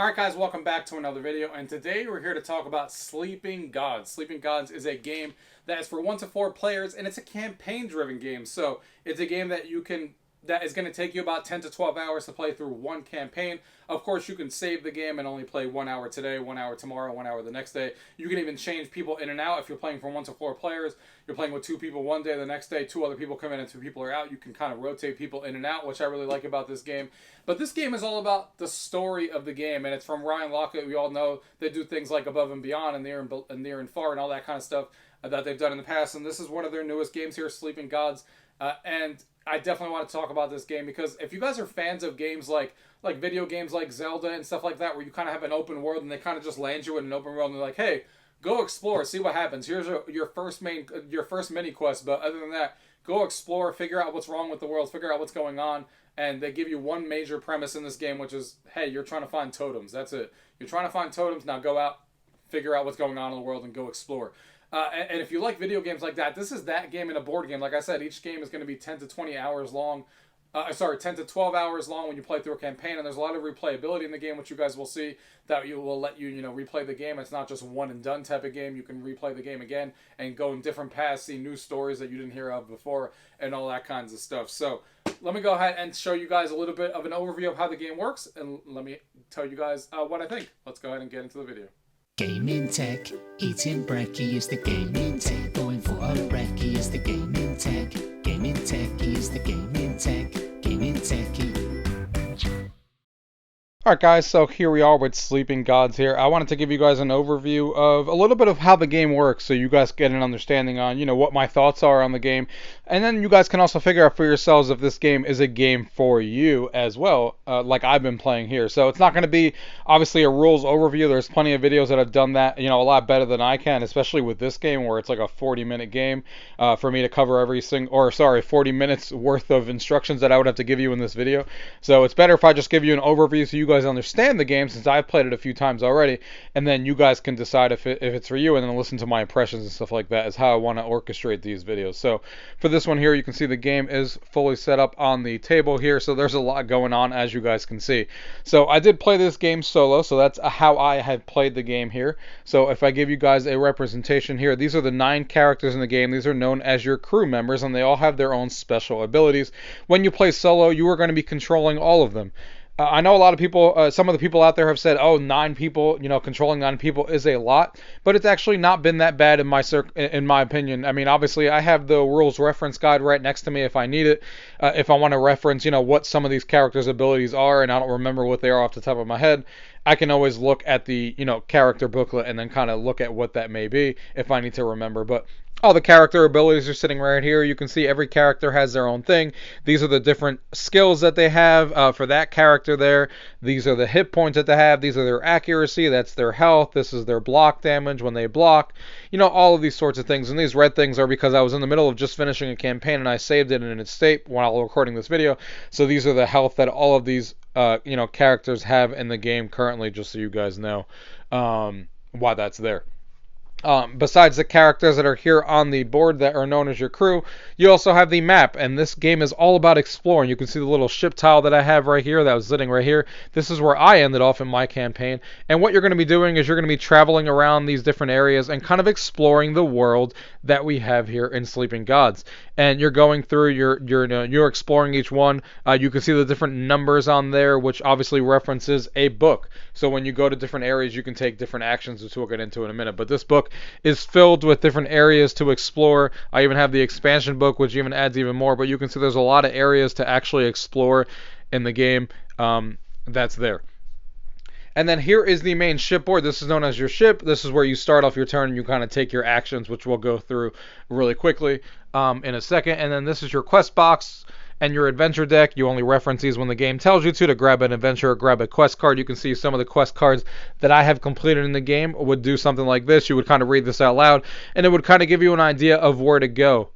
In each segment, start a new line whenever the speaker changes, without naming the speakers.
Alright guys, welcome back to another video, and today we're here to talk about Sleeping Gods. Sleeping Gods is a game that is for 1 to 4 players, and it's a campaign-driven game. So it's a game that that is going to take you about 10 to 12 hours to play through one campaign. Of course, you can save the game and only play 1 hour today, 1 hour tomorrow, 1 hour the next day. You can even change people in and out. If you're playing for 1 to 4 players, you're playing with 2 people one day, the next day 2 other people come in and 2 people are out. You can kind of rotate people in and out, which I really like about this game. But this game is all about the story of the game, and it's from Ryan Lockett. We all know they do things like Above and Beyond and Near and Far and all that kind of stuff that they've done in the past. And this is one of their newest games here, Sleeping Gods. And I definitely want to talk about this game because if you guys are fans of games like video games like Zelda and stuff like that, where you kind of have an open world and they kind of just land you in an open world and they're like, hey, go explore, see what happens. Here's your first mini quest, but other than that, go explore, figure out what's wrong with the world, figure out what's going on. And they give you one major premise in this game, which is, hey, you're trying to find totems. That's it. You're trying to find totems. Now go out, figure out what's going on in the world, and go explore. And if you like video games like that, this is that game in a board game. Like I said, each game is going to be 10 to 20 hours long. 10 to 12 hours long when you play through a campaign, and there's a lot of replayability in the game, which you guys will see that will let you replay the game. It's not just one and done type of game. You can replay the game again and go in different paths, see new stories that you didn't hear of before, and all that kinds of stuff. So let me go ahead and show you guys a little bit of an overview of how the game works, and let me tell you guys what I think. Let's go ahead and get into the video.
Gaming tech, eating brekkie is the gaming tech. Going for a brekkie is the gaming tech. Gaming techie is the gaming tech. Gaming techie.
Alright guys, so here we are with Sleeping Gods here. I wanted to give you guys an overview of a little bit of how the game works so you guys get an understanding on, what my thoughts are on the game. And then you guys can also figure out for yourselves if this game is a game for you as well, like I've been playing here. So it's not going to be, obviously, a rules overview. There's plenty of videos that have done that, a lot better than I can, especially with this game where it's like a 40-minute game for me to cover 40 minutes worth of instructions that I would have to give you in this video. So it's better if I just give you an overview so you guys understand the game, since I've played it a few times already, and then you guys can decide if it's for you, and then listen to my impressions and stuff like that is how I want to orchestrate these videos. So for this one here, you can see the game is fully set up on the table here, so there's a lot going on, as you guys can see. So I did play this game solo, so that's how I have played the game here. So if I give you guys a representation here, these are the 9 characters in the game. These are known as your crew members, and they all have their own special abilities. When you play solo, you are going to be controlling all of them. I know a lot of people, some of the people out there have said, oh, 9 people, controlling 9 people is a lot, but it's actually not been that bad in my opinion. I mean, obviously, I have the rules reference guide right next to me if I need it. If I want to reference, what some of these characters' abilities are, and I don't remember what they are off the top of my head, I can always look at the, character booklet and then kind of look at what that may be if I need to remember. But all the character abilities are sitting right here. You can see every character has their own thing. These are the different skills that they have for that character there. These are the hit points that they have. These are their accuracy. That's their health. This is their block damage when they block. All of these sorts of things. And these red things are because I was in the middle of just finishing a campaign and I saved it in its state while recording this video. So these are the health that all of these characters have in the game currently, just so you guys know why that's there. Besides the characters that are here on the board that are known as your crew, you also have the map, and this game is all about exploring. You can see the little ship tile that I have right here that was sitting right here. This is where I ended off in my campaign, and what you're going to be doing is you're going to be traveling around these different areas and kind of exploring the world that we have here in Sleeping Gods. And you're going through, you're exploring each one. You can see the different numbers on there, which obviously references a book. So when you go to different areas, you can take different actions, which we'll get into in a minute. But this book is filled with different areas to explore. I even have the expansion book, which even adds even more. But you can see there's a lot of areas to actually explore in the game that's there. And then here is the main shipboard. This is known as your ship. This is where you start off your turn and you kind of take your actions, which we'll go through really quickly in a second. And then this is your quest box and your adventure deck. You only reference these when the game tells you to grab an adventure or grab a quest card. You can see some of the quest cards that I have completed in the game would do something like this. You would kind of read this out loud, and it would kind of give you an idea of where to go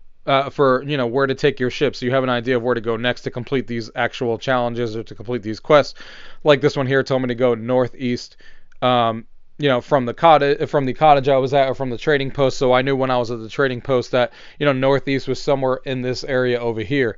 for, where to take your ship. So you have an idea of where to go next to complete these actual challenges or to complete these quests. Like this one here told me to go northeast from the cottage I was at, or from the trading post. So I knew when I was at the trading post that northeast was somewhere in this area over here.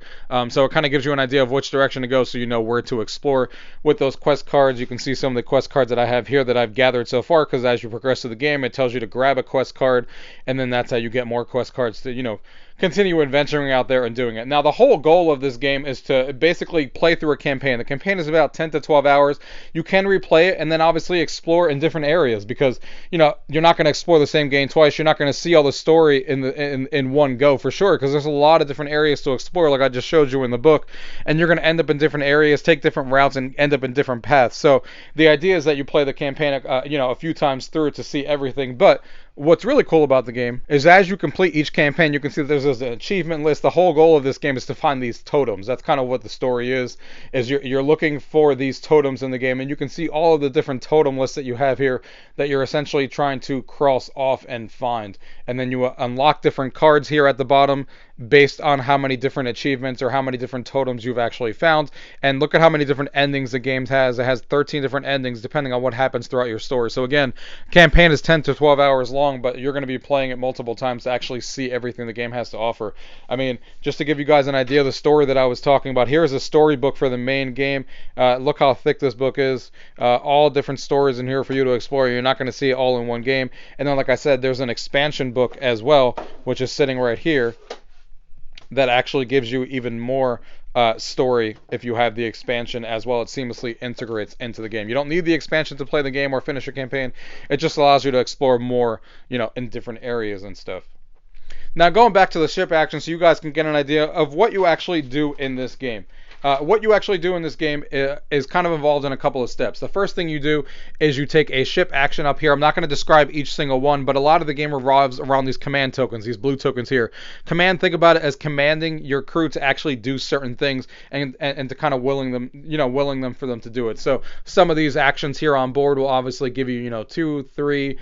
So it kind of gives you an idea of which direction to go, so you know where to explore. With those quest cards, you can see some of the quest cards that I have here that I've gathered so far, because as you progress through the game, it tells you to grab a quest card, and then that's how you get more quest cards to continue adventuring out there and doing it. Now, the whole goal of this game is to basically play through a campaign. The campaign is about 10 to 12 hours. You can replay it and then obviously explore in different areas, because you're not going to explore the same game twice. You're not going to see all the story in one go, for sure, because there's a lot of different areas to explore, like I just showed you in the book, and you're going to end up in different areas, take different routes, and end up in different paths. So the idea is that you play the campaign a few times through to see everything. But what's really cool about the game is, as you complete each campaign, you can see that there's an achievement list. The whole goal of this game is to find these totems. That's kind of what the story is you're looking for these totems in the game, and you can see all of the different totem lists that you have here that you're essentially trying to cross off and find. And then you unlock different cards here at the bottom based on how many different achievements or how many different totems you've actually found. And look at how many different endings the game has. It has 13 different endings depending on what happens throughout your story. So again, campaign is 10 to 12 hours long, but you're going to be playing it multiple times to actually see everything the game has to offer. I mean, just to give you guys an idea of the story that I was talking about, here's a storybook for the main game. Look how thick this book is. All different stories in here for you to explore. You're not going to see it all in one game. And then, like I said, there's an expansion book as well, which is sitting right here, that actually gives you even more story if you have the expansion as well. It seamlessly integrates into the game. You don't need the expansion to play the game or finish a campaign. It just allows you to explore more, in different areas and stuff. Now, going back to the ship action, so you guys can get an idea of what you actually do in this game. What you actually do in this game is kind of involved in a couple of steps. The first thing you do is you take a ship action up here. I'm not going to describe each single one, but a lot of the game revolves around these command tokens, these blue tokens here. Command, think about it as commanding your crew to actually do certain things, and to kind of willing them for them to do it. So some of these actions here on board will obviously give you, 2, 3,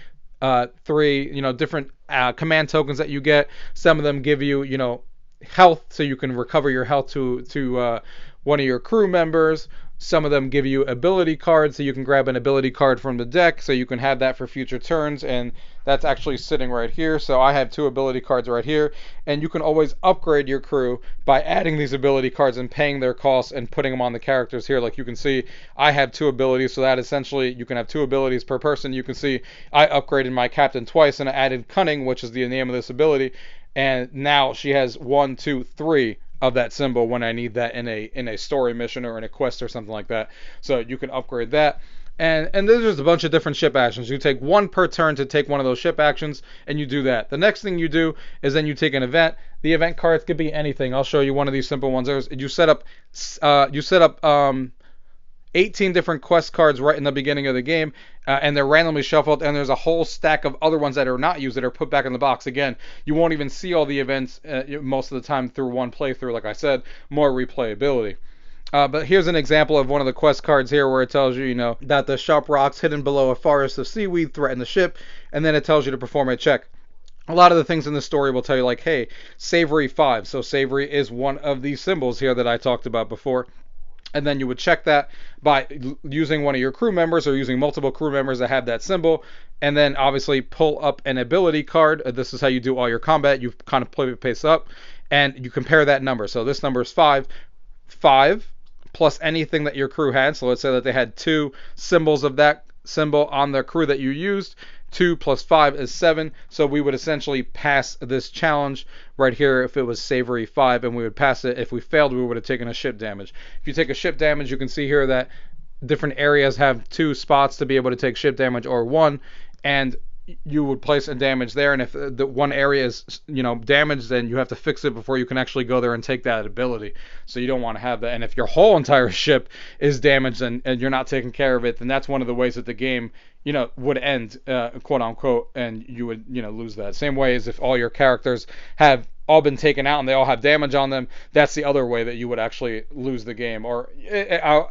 different command tokens that you get. Some of them give you, health, so you can recover your health to one of your crew members. Some of them give you ability cards, so you can grab an ability card from the deck, so you can have that for future turns, and that's actually sitting right here. So I have 2 ability cards right here, and you can always upgrade your crew by adding these ability cards and paying their costs and putting them on the characters here. Like you can see, I have 2 abilities, so that essentially you can have 2 abilities per person. You can see I upgraded my captain twice, and I added cunning, which is the name of this ability, and now she has 1, 2, 3 of that symbol when I need that in a story mission or in a quest or something like that. So you can upgrade that. And there's just a bunch of different ship actions. You take 1 per turn to take one of those ship actions, and you do that. The next thing you do is then you take an event. The event cards could be anything. I'll show you one of these simple ones. You set up 18 different quest cards right in the beginning of the game, and they're randomly shuffled, and there's a whole stack of other ones that are not used that are put back in the box. Again, you won't even see all the events most of the time through one playthrough. Like I said, more replayability. But here's an example of one of the quest cards here, where it tells you, that the sharp rocks hidden below a forest of seaweed threaten the ship, and then it tells you to perform a check. A lot of the things in the story will tell you, like, hey, savory 5. So savory is one of these symbols here that I talked about before. And then you would check that by using one of your crew members or using multiple crew members that have that symbol. And then obviously pull up an ability card. This is how you do all your combat. You kind of play the pace up and you compare that number. So this number is 5. 5 plus anything that your crew had. So let's say that they had 2 symbols of that symbol on their crew that you used. 2 plus 5 is 7. So we would essentially pass this challenge right here if it was savory 5, and we would pass it. If we failed, we would have taken a ship damage. If you take a ship damage, you can see here that different areas have 2 spots to be able to take ship damage, or 1, and you would place a damage there, and if the one area is damaged, then you have to fix it before you can actually go there and take that ability. So you don't want to have that. And if your whole entire ship is damaged and you're not taking care of it, then that's one of the ways that the game would end, quote unquote, and you would lose that. Same way as if all your characters have all been taken out and they all have damage on them, that's the other way that you would actually lose the game. Or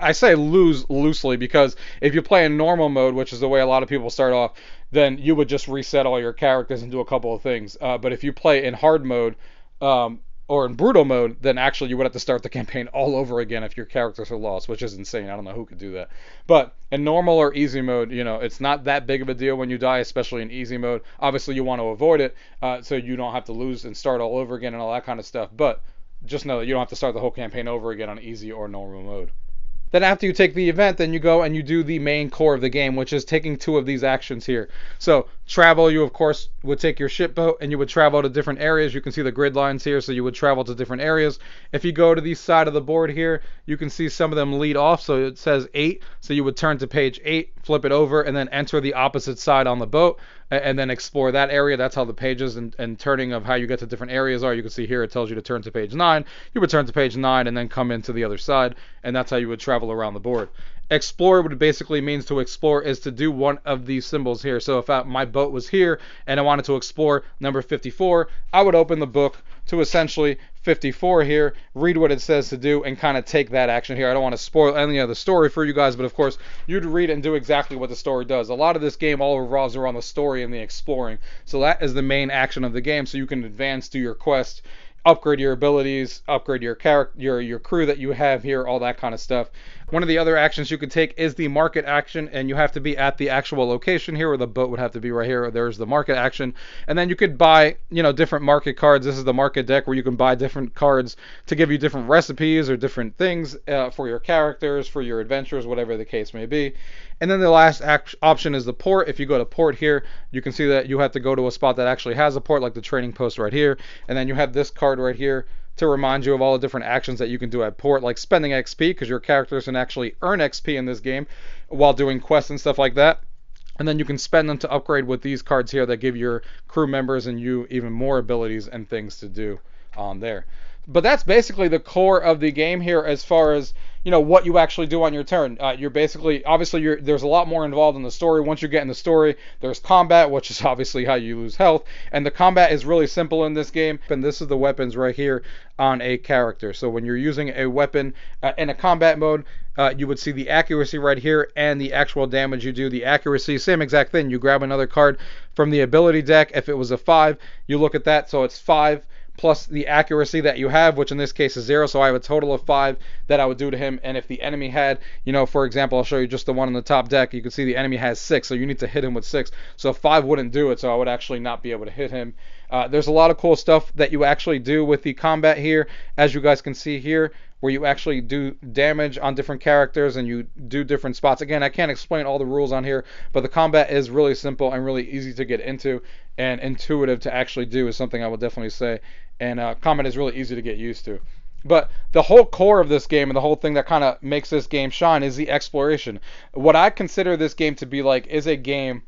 I say lose loosely, because if you play in normal mode, which is the way a lot of people start off, then you would just reset all your characters and do a couple of things. But if you play in hard mode, or in brutal mode, then actually you would have to start the campaign all over again if your characters are lost, which is insane. I don't know who could do that. But in normal or easy mode, it's not that big of a deal when you die, especially in easy mode. Obviously, you want to avoid it so you don't have to lose and start all over again and all that kind of stuff. But just know that you don't have to start the whole campaign over again on easy or normal mode. Then after you take the event, then you go and you do the main core of the game, which is taking 2 of these actions here. So travel, you of course would take your ship boat and you would travel to different areas. You can see the grid lines here, so you would travel to different areas. If you go to the side of the board here, you can see some of them lead off, so it says 8. So you would turn to page 8, flip it over, and then enter the opposite side on the boat, and then explore that area. That's how the pages and turning of how you get to different areas are. You can see here it tells you to turn to page 9. You would turn to page 9 and then come into the other side, and that's how you would travel around the board. Explore, what it basically means to explore, is to do one of these symbols here. So if my boat was here and I wanted to explore number 54, I would open the book to essentially 54 here, read what it says to do, and kind of take that action here. I don't want to spoil any of the story for you guys, but of course, you'd read and do exactly what the story does. A lot of this game all revolves around the story and the exploring. So that is the main action of the game, so you can advance, do your quest, upgrade your abilities, upgrade your character, your crew that you have here, all that kind of stuff. One of the other actions you could take is the market action, and you have to be at the actual location here, where the boat would have to be right here. There's the market action, and then you could buy, different market cards. This is the market deck where you can buy different cards to give you different recipes or different things for your characters, for your adventures, whatever the case may be. And then the last option is the port. If you go to port here, you can see that you have to go to a spot that actually has a port, like the trading post right here. And then you have this card right here to remind you of all the different actions that you can do at port, like spending XP, because your characters can actually earn XP in this game while doing quests and stuff like that. And then you can spend them to upgrade with these cards here that give your crew members and you even more abilities and things to do on there. But that's basically the core of the game here, as far as what you actually do on your turn. You're basically, obviously, there's a lot more involved in the story. Once you get in the story, there's combat, which is obviously how you lose health, and the combat is really simple in this game. And this is the weapons right here on a character. So when you're using a weapon in a combat mode, you would see the accuracy right here and the actual damage you do. The accuracy, same exact thing. You grab another card from the ability deck. If it was a 5, you look at that, so it's 5 plus the accuracy that you have, which in this case is 0. So I have a total of 5 that I would do to him. And if the enemy had, for example, I'll show you just the one on the top deck. You can see the enemy has 6, so you need to hit him with 6. So 5 wouldn't do it, so I would actually not be able to hit him. There's a lot of cool stuff that you actually do with the combat here, as you guys can see here, where you actually do damage on different characters and you do different spots. Again, I can't explain all the rules on here, but the combat is really simple and really easy to get into, and intuitive to actually do is something I would definitely say. And combat is really easy to get used to. But the whole core of this game and the whole thing that kind of makes this game shine is the exploration. What I consider this game to be like is a game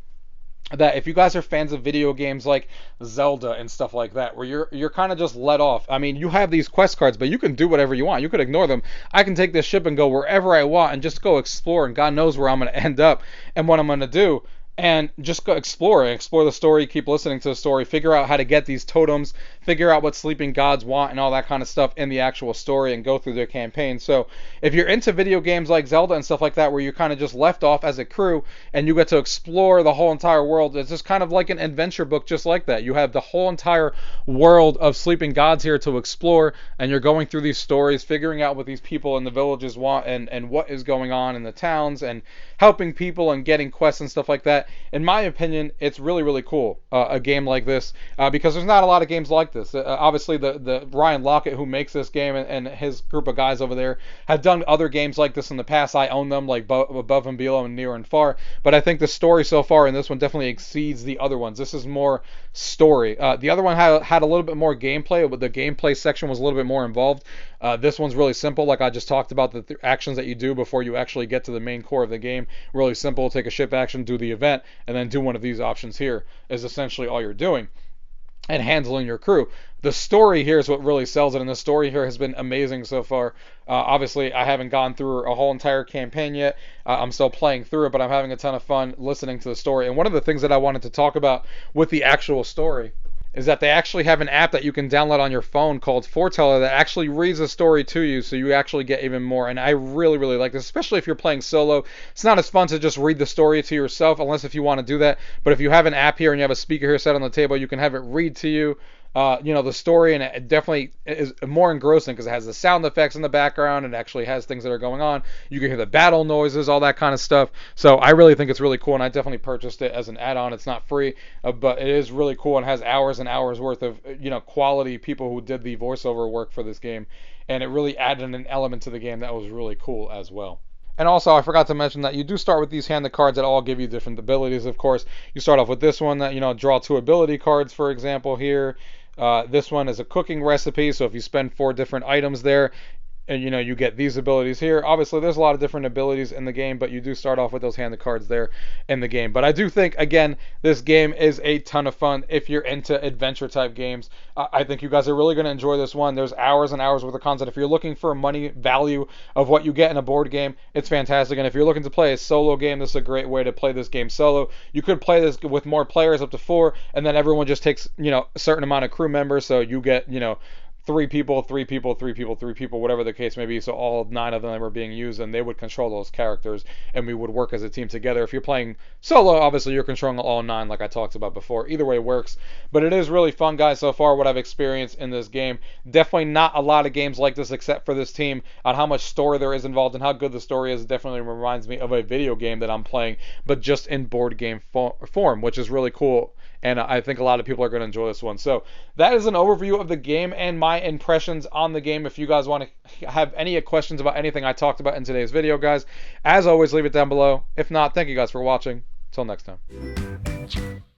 that, if you guys are fans of video games like Zelda and stuff like that, where you're kind of just let off. I mean, you have these quest cards, but you can do whatever you want. You could ignore them. I can take this ship and go wherever I want and just go explore, and God knows where I'm going to end up and what I'm going to do. And just go explore the story, keep listening to the story, figure out how to get these totems, figure out what sleeping gods want and all that kind of stuff in the actual story, and go through their campaign. So if you're into video games like Zelda and stuff like that, where you're kind of just left off as a crew and you get to explore the whole entire world, it's just kind of like an adventure book just like that. You have the whole entire world of sleeping gods here to explore, and you're going through these stories, figuring out what these people in the villages want and what is going on in the towns, and helping people and getting quests and stuff like that. In my opinion, it's really, really cool, a game like this, because there's not a lot of games like this. Obviously, the Ryan Lockett, who makes this game, and his group of guys over there have done other games like this in the past. I own them, like Above and Below and Near and Far, but I think the story so far in this one definitely exceeds the other ones. This is more story. The other one had a little bit more gameplay, but the gameplay section was a little bit more involved. This one's really simple, like I just talked about, the actions that you do before you actually get to the main core of the game. Really simple. Take a ship action, do the event, and then do one of these options here is essentially all you're doing, and handling your crew. The story here is what really sells it, and the story here has been amazing so far. Obviously, I haven't gone through a whole entire campaign yet. I'm still playing through it, but I'm having a ton of fun listening to the story. And one of the things that I wanted to talk about with the actual story is that they actually have an app that you can download on your phone called Foreteller that actually reads the story to you, so you actually get even more. And I really, really like this, especially if you're playing solo. It's not as fun to just read the story to yourself, unless if you want to do that. But if you have an app here and you have a speaker here set on the table, you can have it read to you the story, and it definitely is more engrossing because it has the sound effects in the background and it actually has things that are going on. You can hear the battle noises, all that kind of stuff. So I really think it's really cool, and I definitely purchased it as an add-on. It's not free, but it is really cool and has hours and hours worth of quality people who did the voiceover work for this game, and it really added an element to the game that was really cool as well. And also, I forgot to mention that you do start with these handed cards that all give you different abilities. Of course, you start off with this one that, draw 2 ability cards, for example, here. This one is a cooking recipe, so if you spend 4 different items there, and you get these abilities here. Obviously, there's a lot of different abilities in the game, but you do start off with those handed cards there in the game. But I do think, again, this game is a ton of fun if you're into adventure type games. I think you guys are really going to enjoy this one. There's hours and hours worth of content. If you're looking for money value of what you get in a board game, it's fantastic. And if you're looking to play a solo game, this is a great way to play this game solo. You could play this with more players, up to 4, and then everyone just takes a certain amount of crew members, so you get 3 people, 3 people, 3 people, 3 people, whatever the case may be. So all 9 of them were being used, and they would control those characters, and we would work as a team together. If you're playing solo, obviously you're controlling all 9, like I talked about before. Either way works, but it is really fun, guys. So far, what I've experienced in this game, definitely not a lot of games like this, except for this team, on how much story there is involved and how good the story is. It definitely reminds me of a video game that I'm playing, but just in board game form, which is really cool. And I think a lot of people are going to enjoy this one. So that is an overview of the game and my impressions on the game. If you guys want to have any questions about anything I talked about in today's video, guys, as always, leave it down below. If not, thank you guys for watching. Until next time.